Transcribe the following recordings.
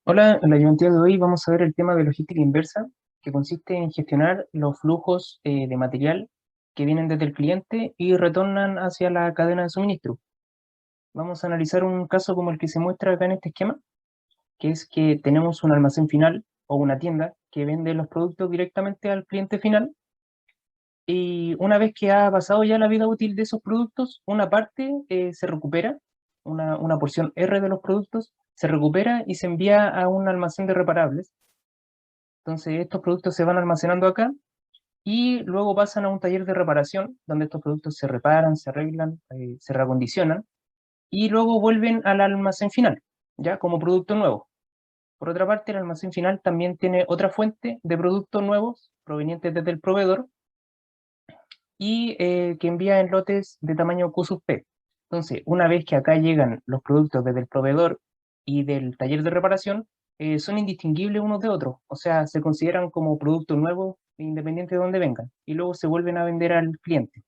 Hola, en la ayudantía de hoy vamos a ver el tema de logística inversa, que consiste en gestionar los flujos de material que vienen desde el cliente y retornan hacia la cadena de suministro. Vamos a analizar un caso como el que se muestra acá en este esquema, que es que tenemos un almacén final o una tienda que vende los productos directamente al cliente final, y una vez que ha pasado ya la vida útil de esos productos, una parte se recupera, una porción R de los productos se recupera y se envía a un almacén de reparables. Entonces estos productos se van almacenando acá y luego pasan a un taller de reparación donde estos productos se reparan, se arreglan, se reacondicionan y luego vuelven al almacén final, ya como producto nuevo. Por otra parte, el almacén final también tiene otra fuente de productos nuevos provenientes desde el proveedor y que envía en lotes de tamaño Q sub P. Entonces, una vez que acá llegan los productos desde el proveedor y del taller de reparación, son indistinguibles unos de otros, o sea, se consideran como productos nuevos independiente de dónde vengan, y luego se vuelven a vender al cliente.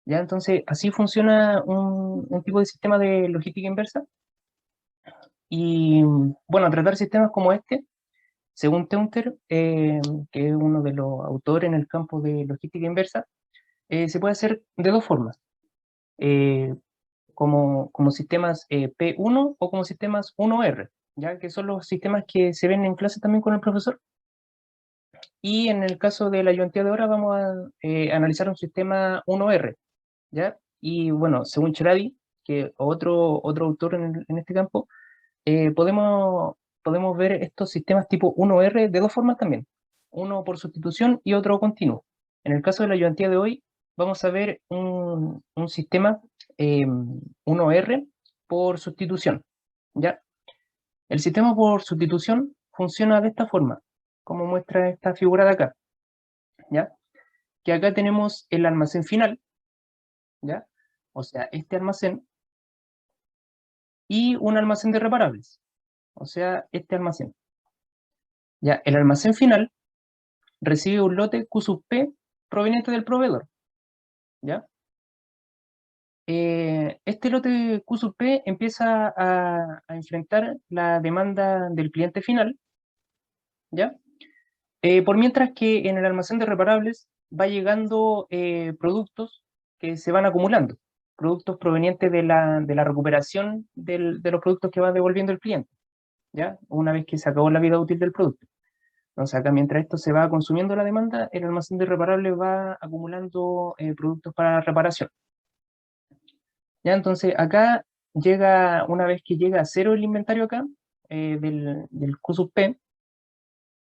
¿Ya? Entonces, así funciona un tipo de sistema de logística inversa. Y bueno, tratar sistemas como este, según Teunter, que es uno de los autores en el campo de logística inversa, se puede hacer de dos formas. eh, como sistemas P1 o como sistemas 1R, ya que son los sistemas que se ven en clase también con el profesor. Y en el caso de la ayudantía de ahora vamos a analizar un sistema 1R, ¿ya? Y bueno, según Cheradi, que otro autor en este campo, podemos ver estos sistemas tipo 1R de dos formas también, uno por sustitución y otro continuo. En el caso de la ayudantía de hoy, vamos a ver un sistema 1R por sustitución, ¿ya? El sistema por sustitución funciona de esta forma, como muestra esta figura de acá, ¿ya? Que acá tenemos el almacén final, ¿ya? O sea, este almacén y un almacén de reparables, o sea, este almacén. Ya, el almacén final recibe un lote Q sub P proveniente del proveedor, ¿ya? Este lote Q sub P empieza a enfrentar la demanda del cliente final, ¿ya? Por mientras que en el almacén de reparables va llegando productos que se van acumulando, productos provenientes de la recuperación de los productos que va devolviendo el cliente, ¿ya? Una vez que se acabó la vida útil del producto. Entonces acá mientras esto se va consumiendo la demanda, el almacén de reparables va acumulando productos para reparación. Ya, entonces acá llega, una vez que llega a cero el inventario acá, del Q sub P,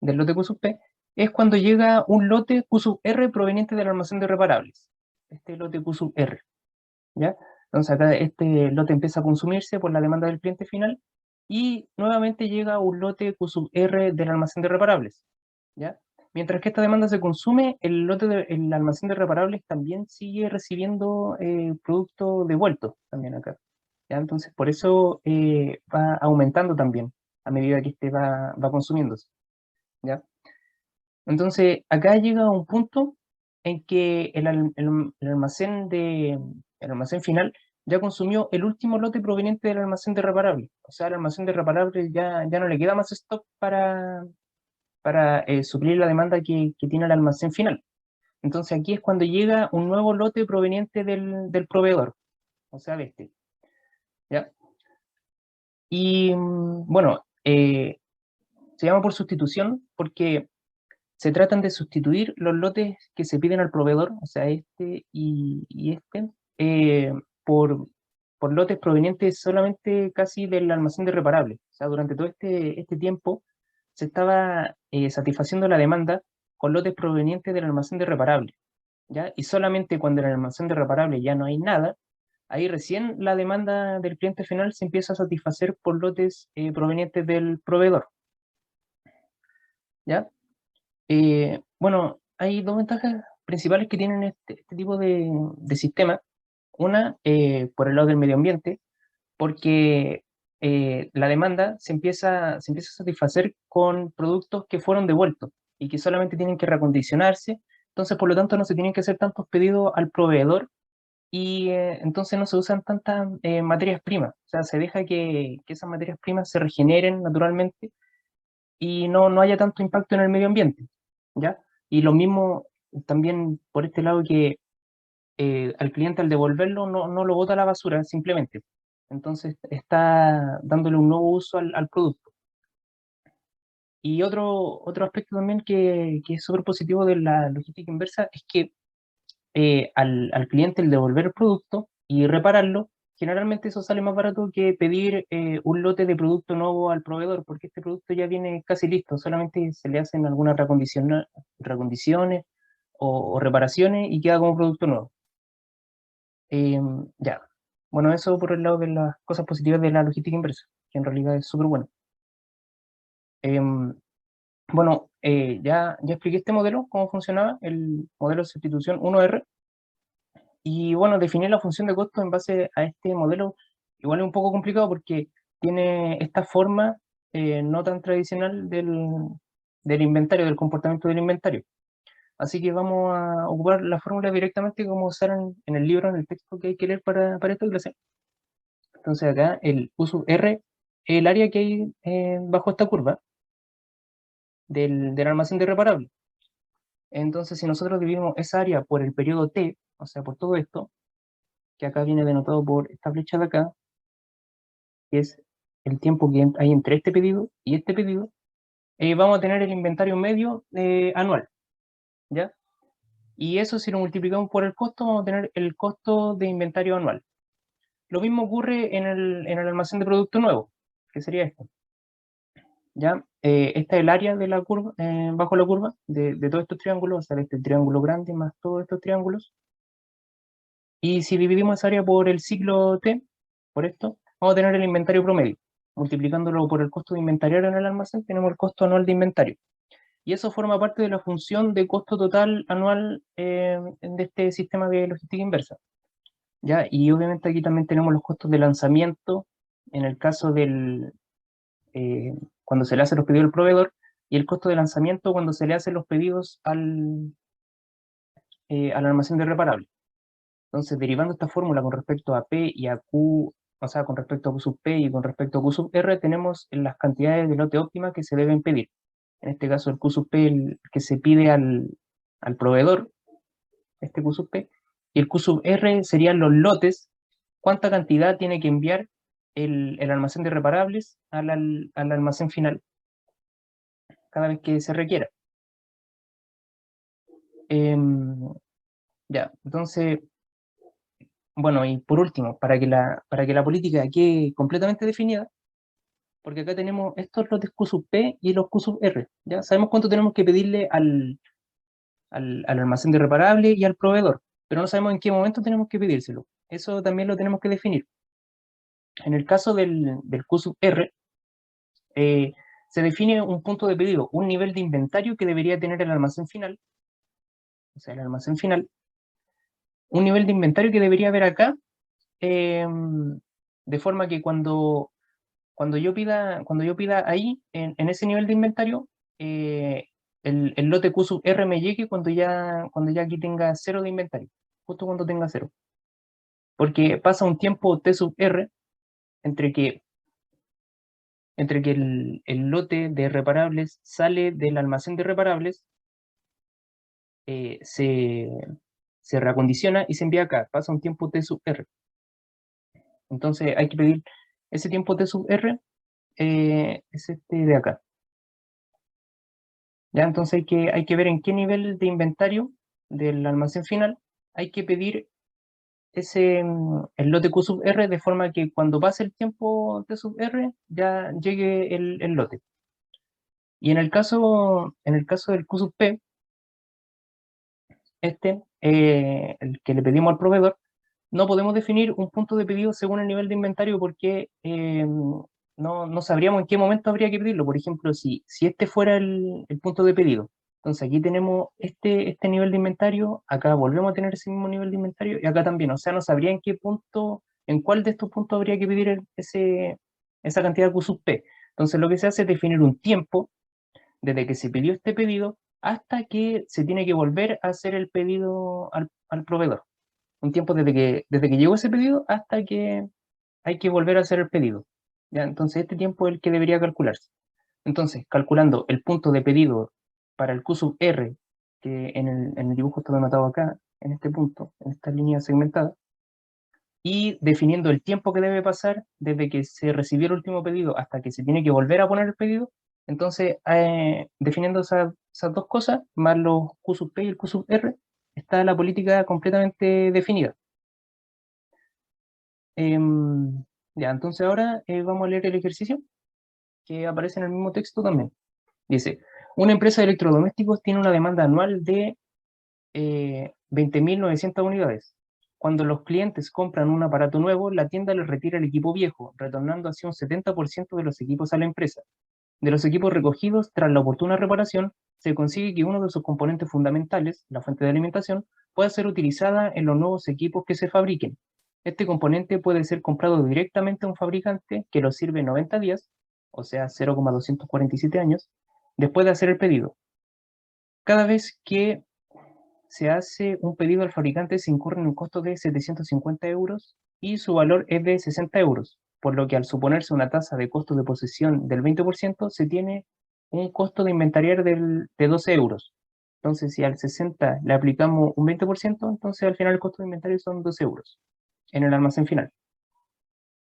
del lote Q sub P, es cuando llega un lote Q sub R proveniente del almacén de reparables. Este lote Q sub R, ¿ya? Entonces acá este lote empieza a consumirse por la demanda del cliente final y nuevamente llega un lote Q sub R del almacén de reparables, ¿ya? Mientras que esta demanda se consume, el almacén de reparables también sigue recibiendo productos devueltos también acá, ¿ya? Entonces por eso va aumentando también a medida que este va consumiéndose, ¿ya? Entonces, acá llega un punto en que el almacén final ya consumió el último lote proveniente del almacén de reparables. O sea, el almacén de reparables ya no le queda más stock para suplir la demanda que tiene el almacén final. Entonces, aquí es cuando llega un nuevo lote proveniente del proveedor, o sea, de este, ¿ya? Y bueno, se llama por sustitución porque se tratan de sustituir los lotes que se piden al proveedor, o sea, este y este, eh, por, por lotes provenientes solamente casi del almacén de reparables. O sea, durante todo este tiempo se estaba satisfaciendo la demanda con lotes provenientes del almacén de reparables, ¿ya? Y solamente cuando en el almacén de reparables ya no hay nada, ahí recién la demanda del cliente final se empieza a satisfacer por lotes provenientes del proveedor, ¿ya? Bueno, hay dos ventajas principales que tienen este tipo de sistema. Una, por el lado del medio ambiente, porque la demanda se empieza a satisfacer con productos que fueron devueltos y que solamente tienen que reacondicionarse. Entonces, por lo tanto, no se tienen que hacer tantos pedidos al proveedor y entonces no se usan tantas materias primas, o sea, se deja que esas materias primas se regeneren naturalmente y no haya tanto impacto en el medio ambiente, ¿ya? Y lo mismo también por este lado que al cliente al devolverlo no lo bota a la basura simplemente. Entonces está dándole un nuevo uso al producto. Y otro aspecto también que es súper positivo de la logística inversa es que al cliente el devolver el producto y repararlo, generalmente eso sale más barato que pedir un lote de producto nuevo al proveedor, porque este producto ya viene casi listo, solamente se le hacen algunas recondiciones o reparaciones y queda como producto nuevo. Ya, bueno, eso por el lado de las cosas positivas de la logística inversa, que en realidad es súper bueno. Em, bueno, ya expliqué este modelo, cómo funcionaba, el modelo de sustitución 1R. Y bueno, definir la función de costo en base a este modelo igual es un poco complicado porque tiene esta forma no tan tradicional del inventario, del comportamiento del inventario. Así que vamos a ocupar la fórmula directamente como usaron en el libro, en el texto que hay que leer para esta clase. Entonces acá el U sub R es el área que hay bajo esta curva del almacén de reparable. Entonces si nosotros dividimos esa área por el periodo T, o sea, por todo esto, que acá viene denotado por esta flecha de acá, que es el tiempo que hay entre este pedido y este pedido, vamos a tener el inventario medio anual, ¿ya? Y eso si lo multiplicamos por el costo, vamos a tener el costo de inventario anual. Lo mismo ocurre en el almacén de producto nuevo, que sería esto, ¿ya? Esta es el área de la curva, bajo la curva, de todos estos triángulos, o sea, este triángulo grande más todos estos triángulos. Y si dividimos esa área por el ciclo T, por esto, vamos a tener el inventario promedio. Multiplicándolo por el costo de inventariar en el almacén, tenemos el costo anual de inventario. Y eso forma parte de la función de costo total anual de este sistema de logística inversa. ¿Ya? Y obviamente aquí también tenemos los costos de lanzamiento, en el caso eh, cuando se le hacen los pedidos al proveedor, y el costo de lanzamiento cuando se le hacen los pedidos al almacén de reparable. Entonces, derivando esta fórmula con respecto a P y a Q, o sea, con respecto a Q sub P y con respecto a Q sub R, tenemos las cantidades de lote óptima que se deben pedir. En este caso, el Q sub P el que se pide al proveedor, este Q sub P, y el Q sub R serían los lotes, cuánta cantidad tiene que enviar el almacén de reparables al almacén final cada vez que se requiera. Em, ya, entonces, bueno, y por último, para que la política quede completamente definida, porque acá tenemos estos lotes Q sub P y los Q sub R, ¿ya? Sabemos cuánto tenemos que pedirle al almacén de reparable y al proveedor, pero no sabemos en qué momento tenemos que pedírselo. Eso también lo tenemos que definir. En el caso del Q sub R, eh, se define un punto de pedido, un nivel de inventario que debería tener el almacén final, o sea, el almacén final, un nivel de inventario que debería haber acá, de forma que cuando yo pida ahí, en ese nivel de inventario, eh, el lote Q sub R me llegue cuando ya aquí tenga cero de inventario, justo cuando tenga cero. Porque pasa un tiempo T sub R entre que, entre que el lote de reparables sale del almacén de reparables, eh, se, se reacondiciona y se envía acá. Pasa un tiempo T sub R. Entonces hay que pedir ese tiempo T sub R, es este de acá. ¿Ya? Entonces hay que ver en qué nivel de inventario del almacén final hay que pedir el lote Q sub R de forma que cuando pase el tiempo T sub R ya llegue el lote. Y en el caso del Q sub P, el que le pedimos al proveedor, no podemos definir un punto de pedido según el nivel de inventario porque no sabríamos en qué momento habría que pedirlo. Por ejemplo, si este fuera el punto de pedido, entonces aquí tenemos este nivel de inventario, acá volvemos a tener ese mismo nivel de inventario y acá también. O sea, no sabría en qué punto, en cuál de estos puntos habría que pedir esa cantidad Q sub P. Entonces lo que se hace es definir un tiempo desde que se pidió este pedido hasta que se tiene que volver a hacer el pedido al proveedor. un tiempo desde que llegó ese pedido hasta que hay que volver a hacer el pedido. ¿Ya? Entonces este tiempo es el que debería calcularse. Entonces, calculando el punto de pedido para el Q sub R, que en el dibujo está denotado acá, en este punto, en esta línea segmentada, y definiendo el tiempo que debe pasar desde que se recibió el último pedido hasta que se tiene que volver a poner el pedido, entonces, definiendo esas dos cosas, más los Q sub P y el Q sub R, está la política completamente definida. Ya, entonces ahora vamos a leer el ejercicio que aparece en el mismo texto también. Dice, una empresa de electrodomésticos tiene una demanda anual de 20.900 unidades. Cuando los clientes compran un aparato nuevo, la tienda les retira el equipo viejo, retornando así un 70% de los equipos a la empresa. De los equipos recogidos, tras la oportuna reparación, se consigue que uno de sus componentes fundamentales, la fuente de alimentación, pueda ser utilizada en los nuevos equipos que se fabriquen. Este componente puede ser comprado directamente a un fabricante que lo sirve 90 días, o sea, 0,247 años, después de hacer el pedido. Cada vez que se hace un pedido al fabricante se incurre en un costo de 750 euros y su valor es de 60 euros, por lo que al suponerse una tasa de costo de posesión del 20%, se tiene un costo de inventariar de 12 euros. Entonces, si al 60 le aplicamos un 20%, entonces al final el costo de inventario son 12 euros en el almacén final.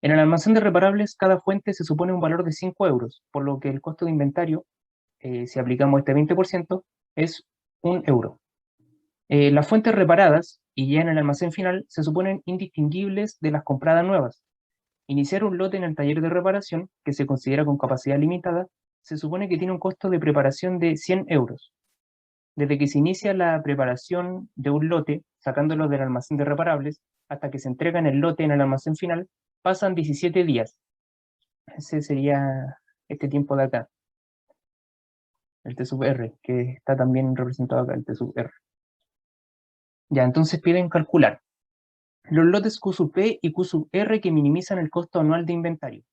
En el almacén de reparables, cada fuente se supone un valor de 5 euros, por lo que el costo de inventario, si aplicamos este 20%, es 1 euro. Las fuentes reparadas, y ya en el almacén final, se suponen indistinguibles de las compradas nuevas. Iniciar un lote en el taller de reparación, que se considera con capacidad limitada, se supone que tiene un costo de preparación de 100 euros. Desde que se inicia la preparación de un lote, sacándolo del almacén de reparables, hasta que se entrega en el lote en el almacén final, pasan 17 días. Ese sería este tiempo de acá, el T sub R, que está también representado acá, el T sub R. Ya, entonces piden calcular los lotes Q sub P y Q sub R que minimizan el costo anual de inventario.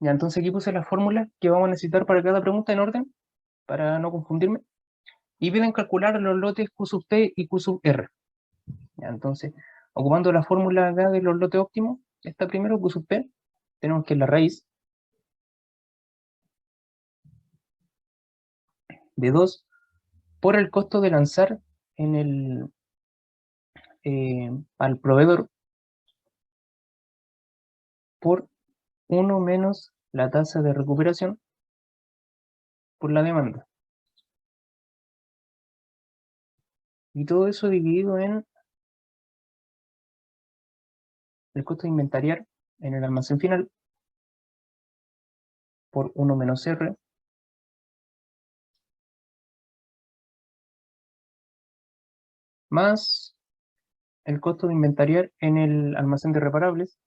Ya, entonces aquí puse las fórmulas que vamos a necesitar para cada pregunta en orden, para no confundirme. Y piden calcular los lotes Q sub P y Q sub R. Ya, entonces, ocupando la fórmula acá de los lotes óptimos, esta primero, Q sub P, tenemos que la raíz de 2 por el costo de lanzar al proveedor por 1 menos la tasa de recuperación por la demanda. Y todo eso dividido en el costo de inventariar en el almacén final por 1 menos R más el costo de inventariar en el almacén de reparables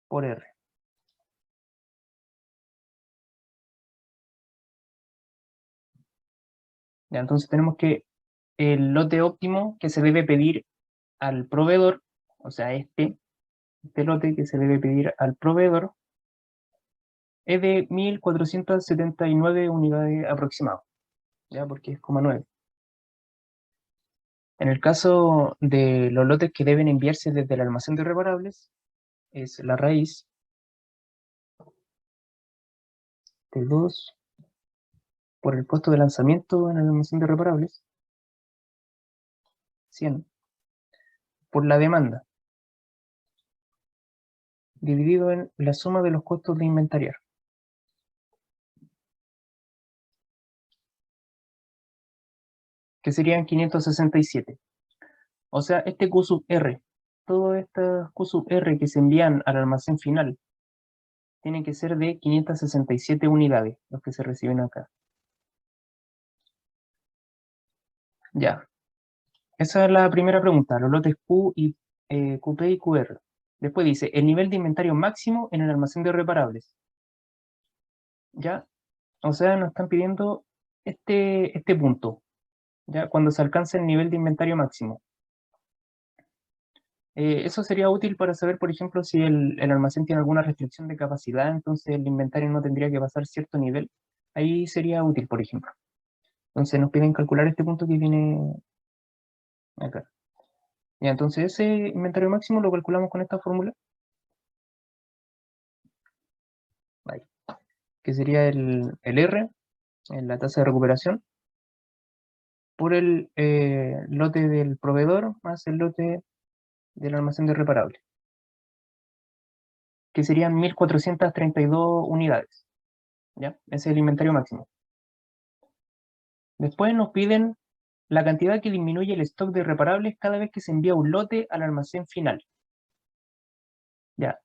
por R. Ya, entonces tenemos que el lote óptimo que se debe pedir al proveedor, o sea, este lote que se debe pedir al proveedor, es de 1.479 unidades aproximadas, ya porque es 0,9. En el caso de los lotes que deben enviarse desde el almacén de reparables, es la raíz de 2 por el costo de lanzamiento en el almacén de reparables, 100, por la demanda, dividido en la suma de los costos de inventariar, que serían 567. O sea, este Q sub R, todas estas Q sub R que se envían al almacén final, tienen que ser de 567 unidades, los que se reciben acá. Ya, esa es la primera pregunta, los lotes Q y QP y QR. Después dice, el nivel de inventario máximo en el almacén de reparables. Ya, o sea, nos están pidiendo este punto, ya, cuando se alcance el nivel de inventario máximo. Eso sería útil para saber, por ejemplo, si el almacén tiene alguna restricción de capacidad, entonces el inventario no tendría que pasar cierto nivel. Ahí sería útil, por ejemplo. Entonces nos piden calcular este punto que viene acá. Ya, entonces ese inventario máximo lo calculamos con esta fórmula. Ahí, que sería el R, en la tasa de recuperación, por el lote del proveedor más el lote del almacén de reparable, que serían 1432 unidades. ¿Ya? Ese es el inventario máximo. Después nos piden la cantidad que disminuye el stock de reparables cada vez que se envía un lote al almacén final. ¿Ya?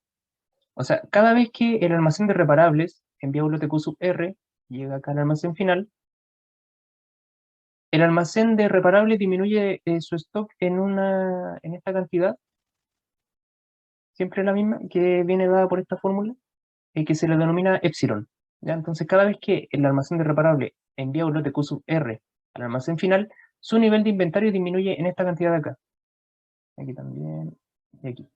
O sea, cada vez que el almacén de reparables envía un lote Q sub R, llega acá al almacén final, el almacén de reparables disminuye su stock en esta cantidad, siempre la misma, que viene dada por esta fórmula, que se le denomina epsilon. ¿Ya? Entonces, cada vez que el almacén de reparable envía un lote Q sub R al almacén final, su nivel de inventario disminuye en esta cantidad de acá. Aquí también, y aquí.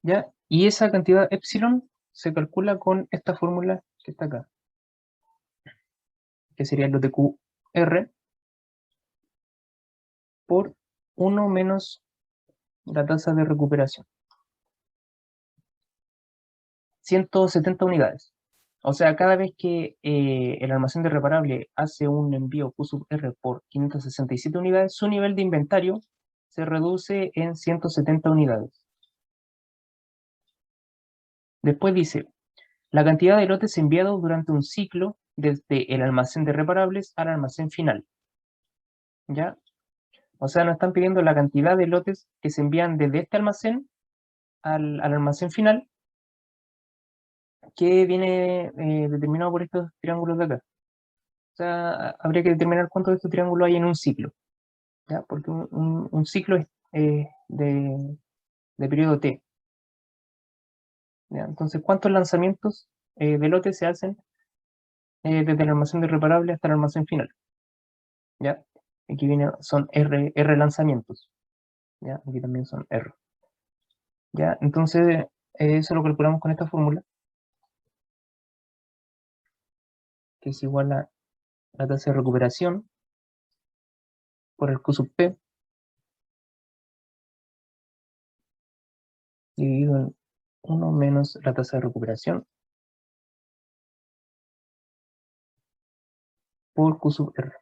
¿Ya? Y esa cantidad epsilon se calcula con esta fórmula que está acá, que sería el lote QR por 1 menos la tasa de recuperación. 170 unidades. O sea, cada vez que el almacén de reparable hace un envío Q sub R por 567 unidades, su nivel de inventario se reduce en 170 unidades. Después dice, la cantidad de lotes enviados durante un ciclo desde el almacén de reparables al almacén final. ¿Ya? O sea, nos están pidiendo la cantidad de lotes que se envían desde este almacén al almacén final, que viene determinado por estos triángulos de acá. O sea, habría que determinar cuántos de estos triángulos hay en un ciclo, ¿ya? Porque un ciclo es de periodo T. ¿Ya? Entonces, ¿cuántos lanzamientos de lotes se hacen desde el almacén de reparable hasta el almacén final? ¿Ya? Aquí son R lanzamientos. ¿Ya? Aquí también son R. ¿Ya? Entonces, eso lo calculamos con esta fórmula, que es igual a la tasa de recuperación por el Q sub P dividido en 1 menos la tasa de recuperación por Q sub R.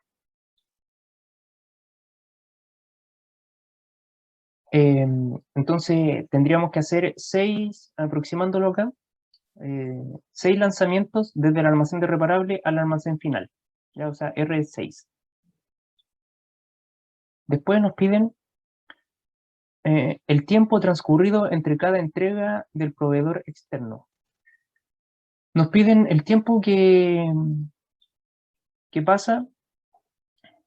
Entonces tendríamos que hacer 6, aproximándolo acá, 6 lanzamientos desde el almacén de reparable al almacén final. ¿Ya? O sea, R es 6. Después nos piden el tiempo transcurrido entre cada entrega del proveedor externo. Nos piden el tiempo que pasa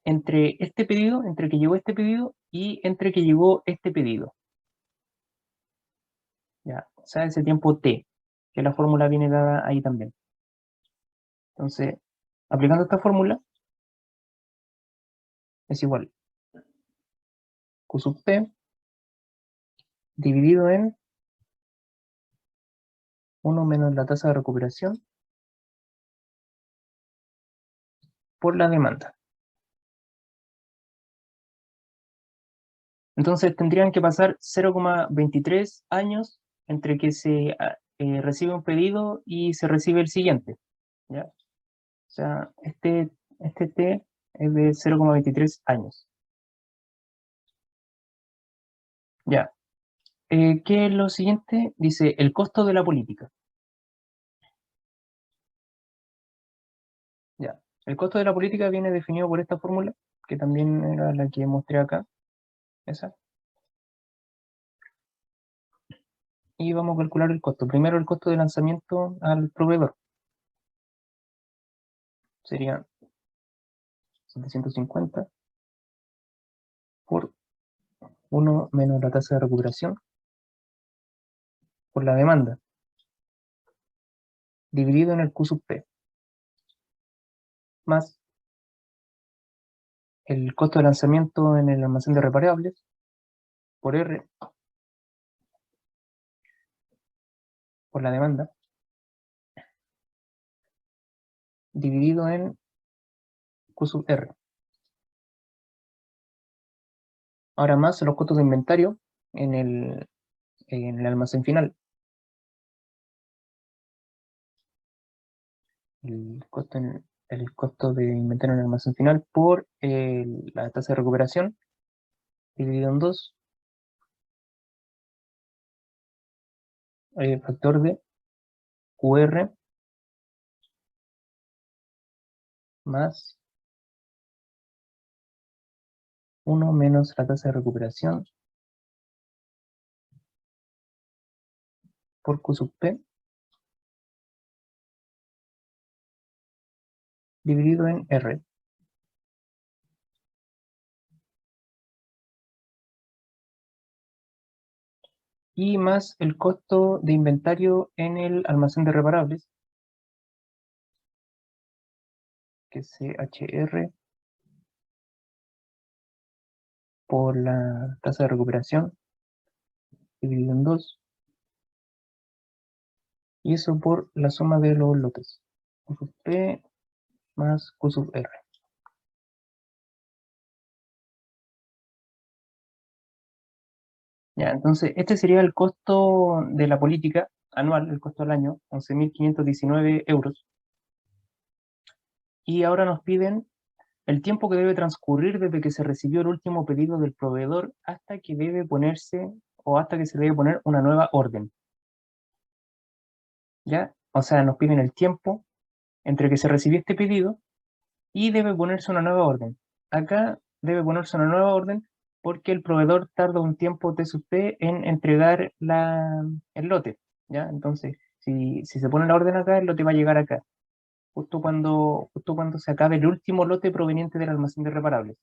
entre este pedido, entre que llegó este pedido y entre que llegó este pedido. ¿Ya? O sea, ese tiempo T, que la fórmula viene dada ahí también. Entonces, aplicando esta fórmula, es igual Q sub P dividido en 1 menos la tasa de recuperación por la demanda. Entonces tendrían que pasar 0,23 años entre que se recibe un pedido y se recibe el siguiente. ¿Ya? O sea, este T es de 0,23 años. Ya. ¿Qué es lo siguiente? Dice el costo de la política. Ya. El costo de la política viene definido por esta fórmula, que también era la que mostré acá. Esa. Y vamos a calcular el costo. Primero el costo de lanzamiento al proveedor. Sería 750 por 1 menos la tasa de recuperación por la demanda, dividido en el Q sub P, más el costo de lanzamiento en el almacén de reparables por R por la demanda, dividido en Q sub R. Ahora más los costos de inventario en el almacén final. El costo de inventario en el almacén final por la tasa de recuperación dividido en 2, factor de QR más 1 menos la tasa de recuperación por Q sub P dividido en R. Y más el costo de inventario en el almacén de reparables, que es CHR por la tasa de recuperación dividido en 2, y eso por la suma de los lotes. Q sub P más Q sub R. Ya, entonces, este sería el costo de la política anual, el costo del año, 11.519 euros. Y ahora nos piden el tiempo que debe transcurrir desde que se recibió el último pedido del proveedor hasta que debe ponerse o hasta que se debe poner una nueva orden. ¿Ya? O sea, nos piden el tiempo entre que se recibió este pedido y debe ponerse una nueva orden. Acá debe ponerse una nueva orden porque el proveedor tarda un tiempo T sub P en entregar el lote, ¿ya? Entonces, si se pone la orden acá, el lote va a llegar acá, justo cuando se acabe el último lote proveniente del almacén de reparables.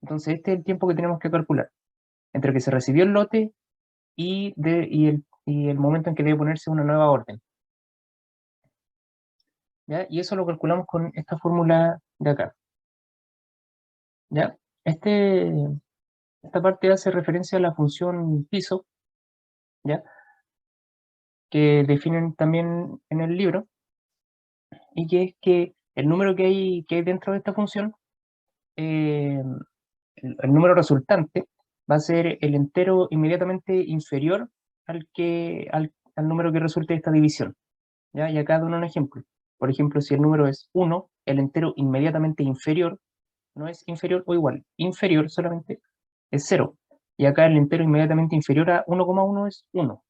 Entonces, este es el tiempo que tenemos que calcular, entre que se recibió el lote y el momento en que debe ponerse una nueva orden, ¿ya? Y eso lo calculamos con esta fórmula de acá, ¿ya? Esta parte hace referencia a la función piso, ¿ya? Que definen también en el libro, y que es que el número que hay dentro de esta función, eh, el número resultante, va a ser el entero inmediatamente inferior al número que resulte de esta división, ¿ya? Y acá doy un ejemplo. Por ejemplo, si el número es 1, el entero inmediatamente inferior no es inferior o igual, inferior solamente es 0. Y acá el entero inmediatamente inferior a 1,1 es 1.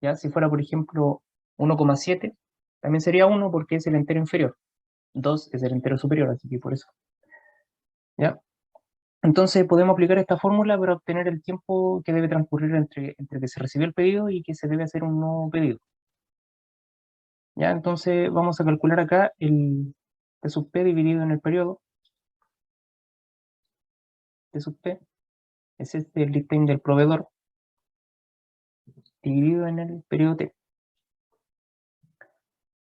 ¿Ya? Si fuera, por ejemplo, 1,7, también sería 1 porque es el entero inferior. 2 es el entero superior, así que por eso. ¿Ya? Entonces podemos aplicar esta fórmula para obtener el tiempo que debe transcurrir entre que se recibió el pedido y que se debe hacer un nuevo pedido. ¿Ya? Entonces vamos a calcular acá el T sub P dividido en el periodo. T sub P es el lead time del proveedor dividido en el periodo T.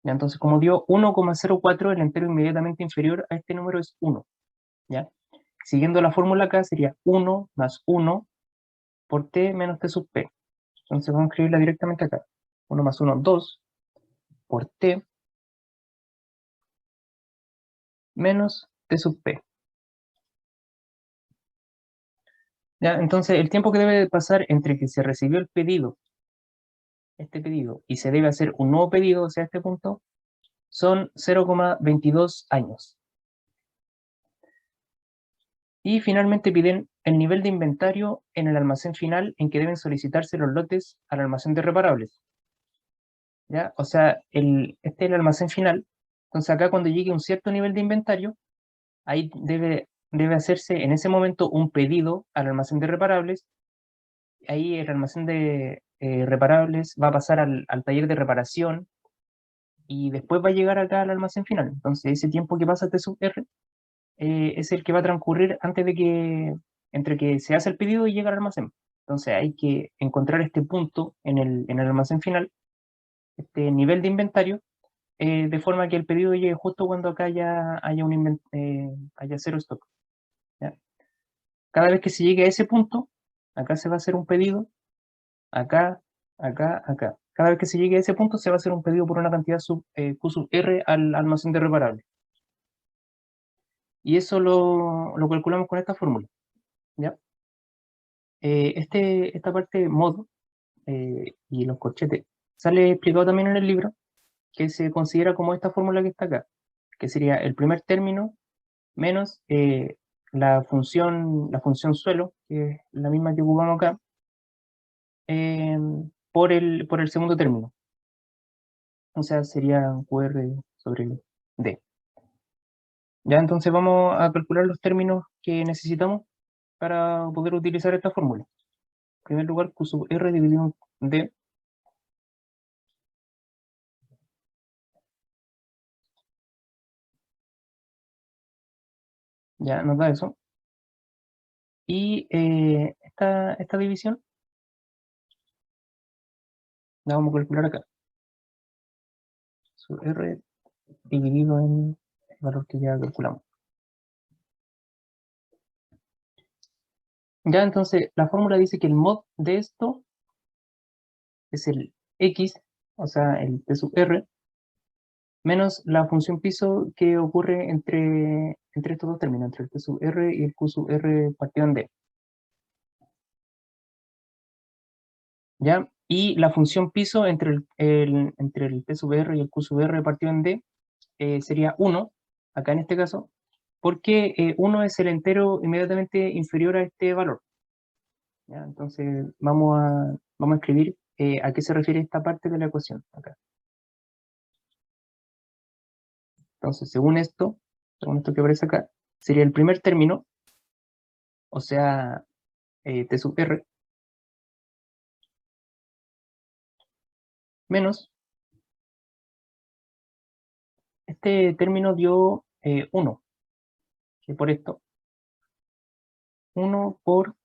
¿Ya? Entonces, como dio 1,04, el entero inmediatamente inferior a este número es 1. ¿Ya? Siguiendo la fórmula acá sería 1 más 1 por t menos t sub p. Entonces vamos a escribirla directamente acá. 1 más 1, 2 por t menos t sub p. ¿Ya? Entonces el tiempo que debe pasar entre que se recibió el pedido, este pedido, y se debe hacer un nuevo pedido, o sea, este punto, son 0,22 años. Y finalmente piden el nivel de inventario en el almacén final en que deben solicitarse los lotes al almacén de reparables. ¿Ya? O sea, este es el almacén final. Entonces acá cuando llegue a un cierto nivel de inventario, ahí debe hacerse en ese momento un pedido al almacén de reparables. Ahí el almacén de reparables va a pasar al taller de reparación y después va a llegar acá al almacén final. Entonces ese tiempo que pasa T sub R es el que va a transcurrir entre que se hace el pedido y llega al almacén. Entonces hay que encontrar este punto en el almacén final, este nivel de inventario, de forma que el pedido llegue justo cuando acá ya haya cero stock. ¿Ya? Cada vez que se llegue a ese punto, acá se va a hacer un pedido, acá, acá, acá. Cada vez que se llegue a ese punto, se va a hacer un pedido por una cantidad Q sub R al almacén de reparable. Y eso lo calculamos con esta fórmula, ¿ya? Esta parte mod y los corchetes sale explicado también en el libro, que se considera como esta fórmula que está acá, que sería el primer término menos la función suelo, que es la misma que ocupamos acá, eh, por el segundo término. O sea, sería QR sobre D. Ya, entonces vamos a calcular los términos que necesitamos para poder utilizar esta fórmula. En primer lugar, Q sub R dividido en D. Ya nos da eso. Y esta división la vamos a calcular acá. Sub R dividido en el valor que ya calculamos. Ya, entonces, la fórmula dice que el mod de esto es el X, o sea, el T sub R, menos la función piso que ocurre entre estos dos términos, entre el T sub R y el Q sub R partido en D. ¿Ya? Y la función piso entre el T sub R y el Q sub R partido en D sería 1, acá en este caso, porque 1 es el entero inmediatamente inferior a este valor. ¿Ya? Entonces vamos a escribir a qué se refiere esta parte de la ecuación acá. Entonces, según esto que aparece acá, sería el primer término, o sea, T sub R, menos, este término dio 1, que por esto, 1 por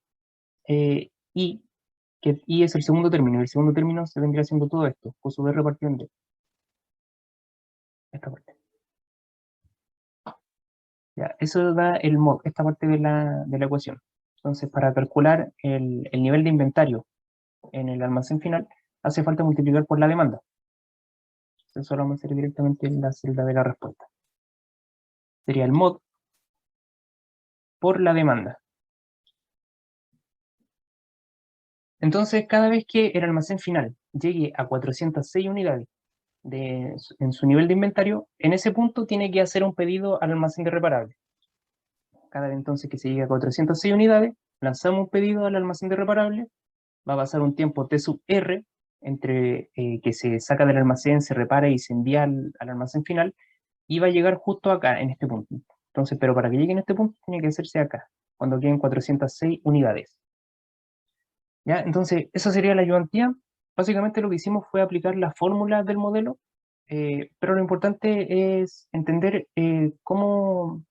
I, que I es el segundo término, y el segundo término se vendría haciendo todo esto, Q sub R partido en D, esta parte. Ya, eso da el mod, esta parte de la ecuación. Entonces, para calcular el nivel de inventario en el almacén final, hace falta multiplicar por la demanda. Eso lo vamos a hacer directamente en la celda de la respuesta. Sería el mod por la demanda. Entonces, cada vez que el almacén final llegue a 406 unidades en su nivel de inventario, en ese punto tiene que hacer un pedido al almacén de reparable. Cada vez entonces que se llegue a 406 unidades, lanzamos un pedido al almacén de reparable, va a pasar un tiempo T sub R entre que se saca del almacén, se repara y se envía al almacén final, y va a llegar justo acá, en este punto. Entonces, pero para que llegue en este punto, tiene que hacerse acá, cuando queden 406 unidades. ¿Ya? Entonces, esa sería la ayudantía. Básicamente lo que hicimos fue aplicar la fórmula del modelo, pero lo importante es entender cómo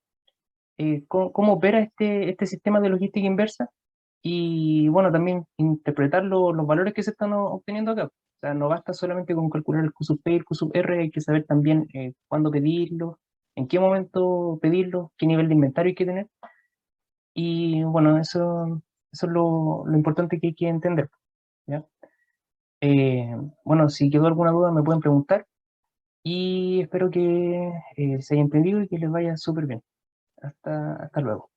opera este sistema de logística inversa y, bueno, también interpretar los valores que se están obteniendo acá. O sea, no basta solamente con calcular el Q sub P y el Q sub R, hay que saber también cuándo pedirlo, en qué momento pedirlo, qué nivel de inventario hay que tener. Y, bueno, eso es lo importante que hay que entender, ¿ya? Eh, bueno, si quedó alguna duda me pueden preguntar y espero que se haya entendido y que les vaya súper bien. Hasta luego.